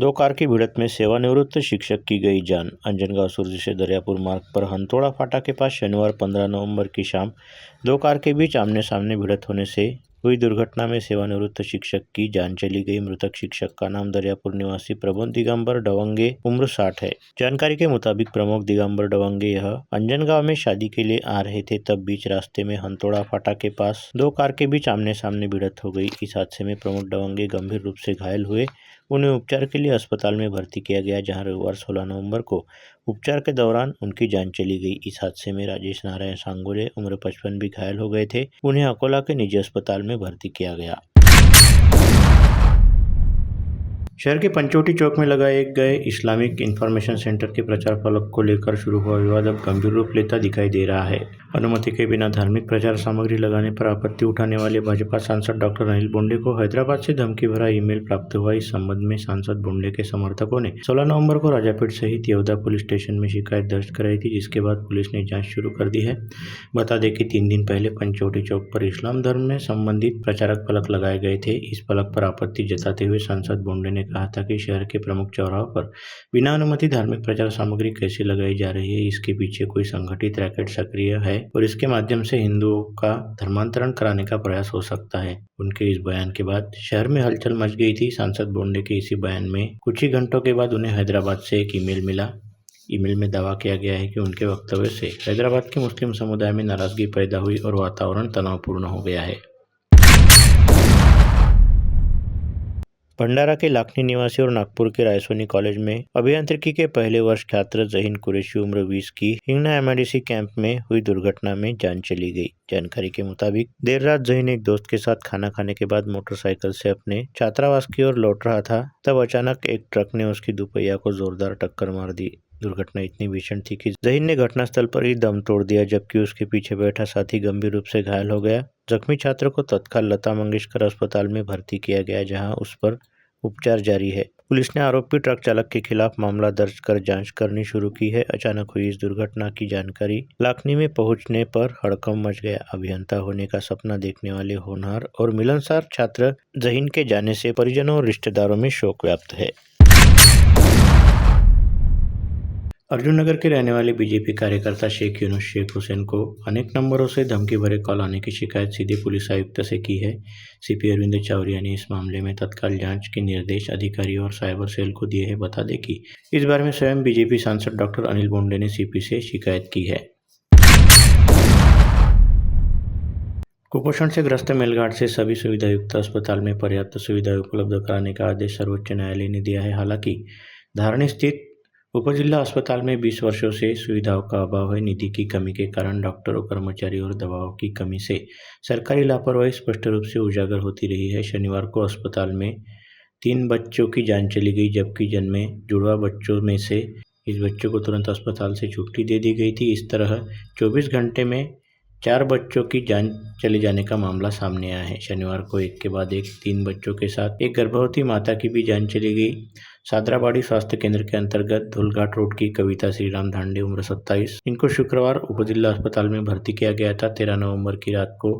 दो कार की भिड़ंत में सेवानिवृत्त शिक्षक की गई जान। अंजनगांव सुरजी से दरियापुर मार्ग पर हंतोड़ा फाटा के पास शनिवार 15 नवंबर की शाम दो कार के बीच आमने सामने भिड़ंत होने से हुई दुर्घटना में सेवानिवृत्त शिक्षक की जान चली गई। मृतक शिक्षक का नाम दरियापुर निवासी प्रमोद दिगंबर डवंगे उम्र 60 है। जानकारी के मुताबिक प्रमोद दिगंबर डवंगे यह अंजनगांव में शादी के लिए आ रहे थे, तब बीच रास्ते में हंतोड़ा फाटा के पास दो कार के बीच आमने सामने भिड़ंत हो गई। इस हादसे में प्रमोद डवंगे गंभीर रूप से घायल हुए। उन्हें उपचार के लिए अस्पताल में भर्ती किया गया, जहां रविवार 16 नवंबर को उपचार के दौरान उनकी जान चली गई। इस हादसे में राजेश नारायण सांगोले उम्र 55 भी घायल हो गए थे। उन्हें अकोला के निजी अस्पताल में भर्ती किया गया। शहर के पंचवटी चौक में लगाए गए इस्लामिक इंफॉर्मेशन सेंटर के प्रचार फलक को लेकर शुरू हुआ विवाद अब गंभीर रूप लेता दिखाई दे रहा है। अनुमति के बिना धार्मिक प्रचार सामग्री लगाने पर आपत्ति उठाने वाले भाजपा सांसद डॉक्टर अनिल बोंडे को हैदराबाद से धमकी भरा ईमेल प्राप्त हुआ। इस संबंध में सांसद बोंडे के समर्थकों ने 16 नवंबर को राजापेट सहित येवदा पुलिस स्टेशन में शिकायत दर्ज कराई थी, जिसके बाद पुलिस ने जाँच शुरू कर दी है। बता दें कि 3 दिन पहले पंचवटी चौक पर इस्लाम धर्म में संबंधित प्रचारक फलक लगाए गए थे। इस फलक पर आपत्ति जताते हुए सांसद बोंडे ने कहा था कि शहर के प्रमुख चौराहों पर बिना अनुमति धार्मिक प्रचार सामग्री कैसे लगाई जा रही है, इसके पीछे कोई संगठित रैकेट सक्रिय है और इसके माध्यम से हिंदुओं का धर्मांतरण कराने का प्रयास हो सकता है। उनके इस बयान के बाद शहर में हलचल मच गई थी। सांसद बोंडे के इसी बयान में कुछ ही घंटों के बाद उन्हें हैदराबाद से एक ईमेल मिला। ईमेल में दावा किया गया है कि उनके वक्तव्य से हैदराबाद के मुस्लिम समुदाय में नाराजगी पैदा हुई और वातावरण तनावपूर्ण हो गया है। भंडारा के लाखनी निवासी और नागपुर के रायसोनी कॉलेज में अभियांत्रिकी के पहले वर्ष छात्र जहीन कुरैशी उम्र 20 की हिंगना एमआईडीसी कैंप में हुई दुर्घटना में जान चली गई। जानकारी के मुताबिक देर रात जहीन एक दोस्त के साथ खाना खाने के बाद मोटरसाइकिल से अपने छात्रावास की ओर लौट रहा था, तब अचानक एक ट्रक ने उसकी दुपहिया को जोरदार टक्कर मार दी। दुर्घटना इतनी भीषण थी कि जहीन ने घटनास्थल पर ही दम तोड़ दिया, जबकि उसके पीछे बैठा साथी गंभीर रूप से घायल हो गया। जख्मी छात्र को तत्काल लता मंगेशकर अस्पताल में भर्ती किया गया, जहां उस पर उपचार जारी है। पुलिस ने आरोपी ट्रक चालक के खिलाफ मामला दर्ज कर जांच करनी शुरू की है। अचानक हुई इस दुर्घटना की जानकारी लाखनी में पहुंचने पर हड़कंप मच गया। अभियंता होने का सपना देखने वाले होनहार और मिलनसार छात्र जहीन के जाने से परिजनों और रिश्तेदारों में शोक व्याप्त है। अर्जुननगर के रहने वाले बीजेपी कार्यकर्ता शेख यूनुस शेख हुसैन को अनेक नंबरों से धमकी भरे कॉल आने की शिकायत सीधे पुलिस आयुक्त से की है। सीपी अरविंद चावरिया ने इस मामले में तत्काल जांच के निर्देश अधिकारियों और साइबर सेल को दिए हैं। बता दें कि इस बारे में स्वयं बीजेपी सांसद डॉक्टर अनिल बोंडे ने सीपी से शिकायत की है। कुपोषण से ग्रस्त मेलघाट से सभी सुविधायुक्त अस्पताल में पर्याप्त सुविधाएं उपलब्ध कराने का आदेश सर्वोच्च न्यायालय ने दिया है। हालांकि धारणी स्थित उपजिला अस्पताल में 20 वर्षों से सुविधाओं का अभाव है। निधि की कमी के कारण डॉक्टरों, कर्मचारियों और दवाओं की कमी से सरकारी लापरवाही स्पष्ट रूप से उजागर होती रही है। शनिवार को अस्पताल में 3 बच्चों की जान चली गई, जबकि जन्मे जुड़वा बच्चों में से इस बच्चों को तुरंत अस्पताल से छुट्टी दे दी गई थी। इस तरह 24 घंटे में 4 बच्चों की जान चले जाने का मामला सामने आया है। शनिवार को एक के बाद एक 3 बच्चों के साथ एक गर्भवती माता की भी जान चली गई। सादराबाड़ी स्वास्थ्य केंद्र के अंतर्गत धुलघाट रोड की कविता श्रीराम धांडे उम्र 27, इनको शुक्रवार उपजिला अस्पताल में भर्ती किया गया था। 13 नवंबर की रात को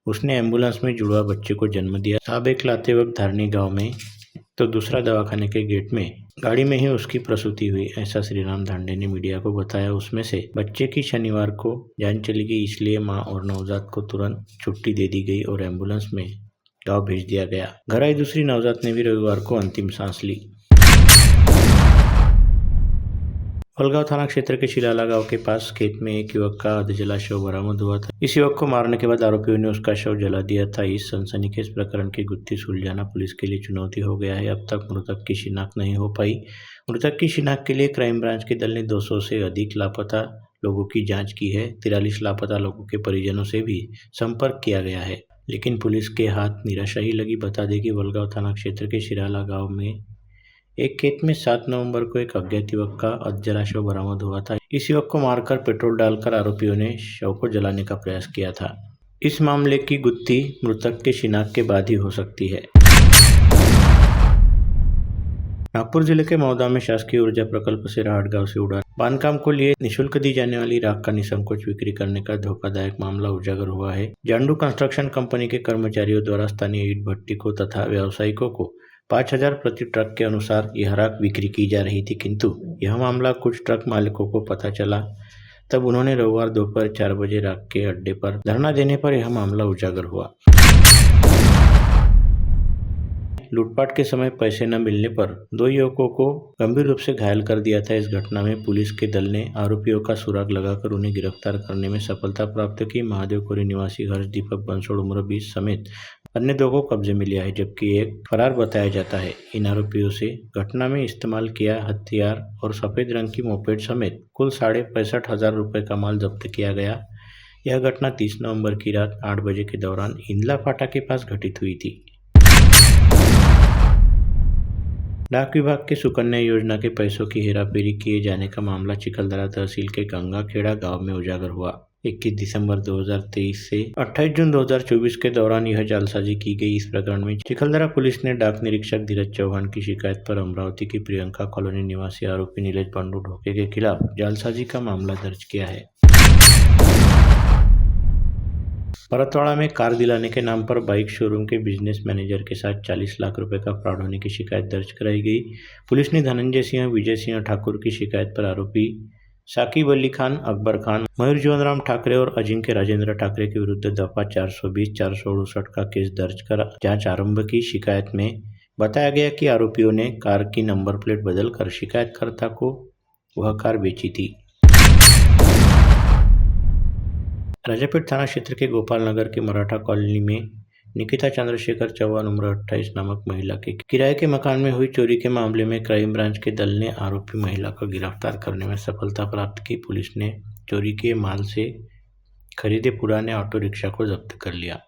उसने एम्बुलेंस में जुड़वा बच्चे को जन्म दिया। साबेक लाते वक्त धारनी गांव में तो दूसरा दवाखाने के गेट में गाड़ी में ही उसकी प्रसूति हुई, ऐसा श्रीराम धांडे ने मीडिया को बताया। उसमें से बच्चे की शनिवार को जान चली गई, इसलिए मां और नवजात को तुरंत छुट्टी दे दी गई और एम्बुलेंस में गांव भेज दिया गया। घर आई दूसरी नवजात ने भी रविवार को अंतिम सांस ली। फलगांव थाना क्षेत्र के शिलाला गांव के पास खेत में एक युवक का अधजला शव बरामद हुआ था। इस युवक को मारने के बाद आरोपियों ने उसका शव जला दिया था। इस सनसनीखेज प्रकरण की गुत्थी सुलझाना पुलिस के लिए चुनौती हो गया है। अब तक मृतक की शिनाख्त नहीं हो पाई। मृतक की शिनाख्त के लिए क्राइम ब्रांच के दल ने 200 से अधिक लापता लोगों की जाँच की है। 43 लापता लोगों के परिजनों से भी संपर्क किया गया है, लेकिन पुलिस के हाथ निराशाही लगी। बता दें कि वलगांव थाना क्षेत्र के शिराला गांव में एक खेत में 7 नवंबर को एक अज्ञात युवक का अधजला शव बरामद हुआ था। इस युवक को मारकर पेट्रोल डालकर आरोपियों ने शव को जलाने का प्रयास किया था। इस मामले की गुत्थी मृतक के शिनाख्त के बाद ही हो सकती है। नागपुर जिले के मौदा में शासकीय ऊर्जा प्रकल्प से राहट गांव से उड़ान बांधकाम को लिए निःशुल्क दी जाने वाली राख का निसंकोच बिक्री करने का धोखादायक मामला उजागर हुआ है। जांडू कंस्ट्रक्शन कंपनी के कर्मचारियों द्वारा स्थानीय ईंट भट्टी को तथा व्यावसायिकों को 5,000 प्रति ट्रक के अनुसार यह राख बिक्री की जा रही थी, किंतु यह मामला कुछ ट्रक मालिकों को पता चला। तब उन्होंने रविवार दोपहर 4 बजे राख के अड्डे पर धरना देने पर यह मामला उजागर हुआ। लूटपाट के समय पैसे न मिलने पर 2 युवकों को गंभीर रूप से घायल कर दिया था। इस घटना में पुलिस के दल ने आरोपियों का सुराग लगाकर उन्हें गिरफ्तार करने में सफलता प्राप्त की। महादेवपुरी निवासी हर्ष दीपक बंसोड़ उम्र 20 समेत अन्य 2 को कब्जे में लिया है, जबकि एक फरार बताया जाता है। इन आरोपियों से घटना में इस्तेमाल किया हथियार और सफेद रंग की मोपेड समेत कुल 65,500 रुपये का माल जब्त किया गया। यह घटना 30 नवंबर की रात 8 बजे के दौरान इंदला फाटा के पास घटित हुई थी। डाक विभाग के सुकन्या योजना के पैसों की हेराफेरी किए जाने का मामला चिखलदरा तहसील के गंगाखेड़ा गांव में उजागर हुआ। 21 दिसंबर 2023 से 28 जून 2024 के दौरान यह जालसाजी की गई। इस प्रकरण में चिखलदरा पुलिस ने डाक निरीक्षक धीरज चौहान की शिकायत पर अमरावती की प्रियंका कॉलोनी निवासी आरोपी नीलेश बंडू ढोके के खिलाफ जालसाजी का मामला दर्ज किया है। परतवाड़ा में कार दिलाने के नाम पर बाइक शोरूम के बिजनेस मैनेजर के साथ 40 लाख रुपए का फ्रॉड होने की शिकायत दर्ज कराई गई। पुलिस ने धनंजय सिंह, विजय सिंह ठाकुर की शिकायत पर आरोपी साकिब अली खान, अकबर खान, मयूर जीवनराम ठाकरे और अजिंक्य राजेंद्र ठाकरे के विरुद्ध दफा 420, 468 का केस दर्ज कर जांच आरंभ की। शिकायत में बताया गया कि आरोपियों ने कार की नंबर प्लेट बदलकर शिकायतकर्ता को वह कार बेची थी। राजापेट थाना क्षेत्र के गोपाल नगर के मराठा कॉलोनी में निकिता चंद्रशेखर चौहान उम्र 28 नामक महिला के किराए के मकान में हुई चोरी के मामले में क्राइम ब्रांच के दल ने आरोपी महिला को गिरफ्तार करने में सफलता प्राप्त की। पुलिस ने चोरी के माल से खरीदे पुराने ऑटो रिक्शा को जब्त कर लिया।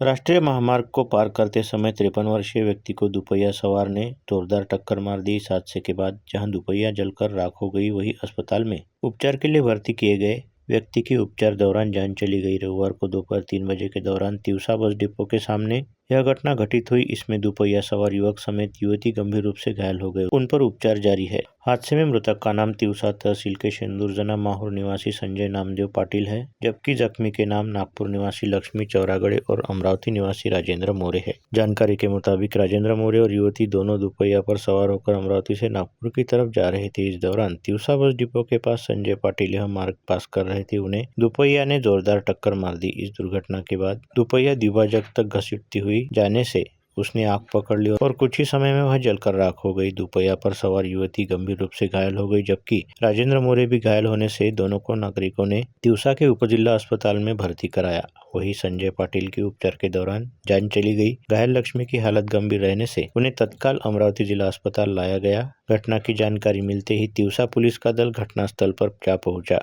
राष्ट्रीय महामार्ग को पार करते समय 53 वर्षीय व्यक्ति को दुपहिया सवार ने जोरदार टक्कर मार दी। इस हादसे के बाद जहां दुपहिया जलकर राख हो गई, वहीं अस्पताल में उपचार के लिए भर्ती किए गए व्यक्ति की उपचार दौरान जान चली गई। रविवार को दोपहर 3 बजे के दौरान तिवसा बस डिपो के सामने यह घटना घटित हुई। इसमें दुपहिया सवार युवक समेत युवती गंभीर रूप से घायल हो गए, उन पर उपचार जारी है। हादसे में मृतक का नाम तिवसा तहसील के शेंदुरजना माहौर निवासी संजय नामदेव पाटिल है, जबकि जख्मी के नाम नागपुर निवासी लक्ष्मी चौरागड़े और अमरावती निवासी राजेंद्र मोरे है। जानकारी के मुताबिक राजेंद्र मोरे और युवती दोनों दुपहिया पर सवार होकर अमरावती से नागपुर की तरफ जा रहे थे। इस दौरान तिवसा बस डिपो के पास संजय पाटिल यह मार्ग पास कर रहे थे, उन्हें दुपहिया ने जोरदार टक्कर मार दी। इस दुर्घटना के बाद दुपहिया द्विभाजक तक घसीटती हुई जाने से उसने आग पकड़ ली और कुछ ही समय में वह जलकर राख हो गई। दुपहिया पर सवार युवती गंभीर रूप से घायल हो गई, जबकि राजेंद्र मोरे भी घायल होने से दोनों को नागरिकों ने तिवसा के उपजिला अस्पताल में भर्ती कराया। वहीं संजय पाटिल की उपचार के दौरान जान चली गई। घायल लक्ष्मी की हालत गंभीर रहने से उन्हें तत्काल अमरावती जिला अस्पताल लाया गया। घटना की जानकारी मिलते ही तिवसा पुलिस का दल घटनास्थल पर जा पहुंचा।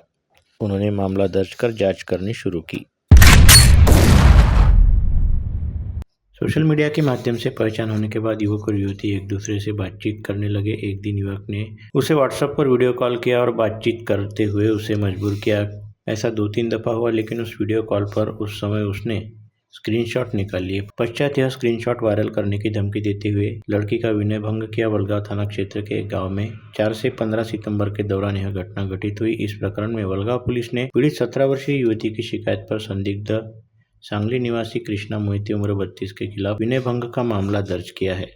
उन्होंने मामला दर्ज कर जांच करनी शुरू की। सोशल मीडिया के माध्यम से पहचान होने के बाद युवक और युवती एक दूसरे से बातचीत करने लगे। एक दिन युवक ने उसे व्हाट्सएप पर वीडियो कॉल किया और बातचीत करते हुए उसे मजबूर किया। ऐसा 2-3 दफा हुआ, लेकिन उस वीडियो कॉल पर उस समय उसने स्क्रीनशॉट निकाल लिए। पश्चात यह स्क्रीनशॉट वायरल करने की धमकी देते हुए लड़की का विनय भंग किया। वलगांव थाना क्षेत्र के एक गाँव में 4 से 15 सितंबर के दौरान यह घटना घटित हुई। इस प्रकरण में वलगांव पुलिस ने पीड़ित 17 वर्षीय युवती की शिकायत पर संदिग्ध सांगली निवासी कृष्णा मोहिते उम्र 32 के खिलाफ विनय भंग का मामला दर्ज किया है।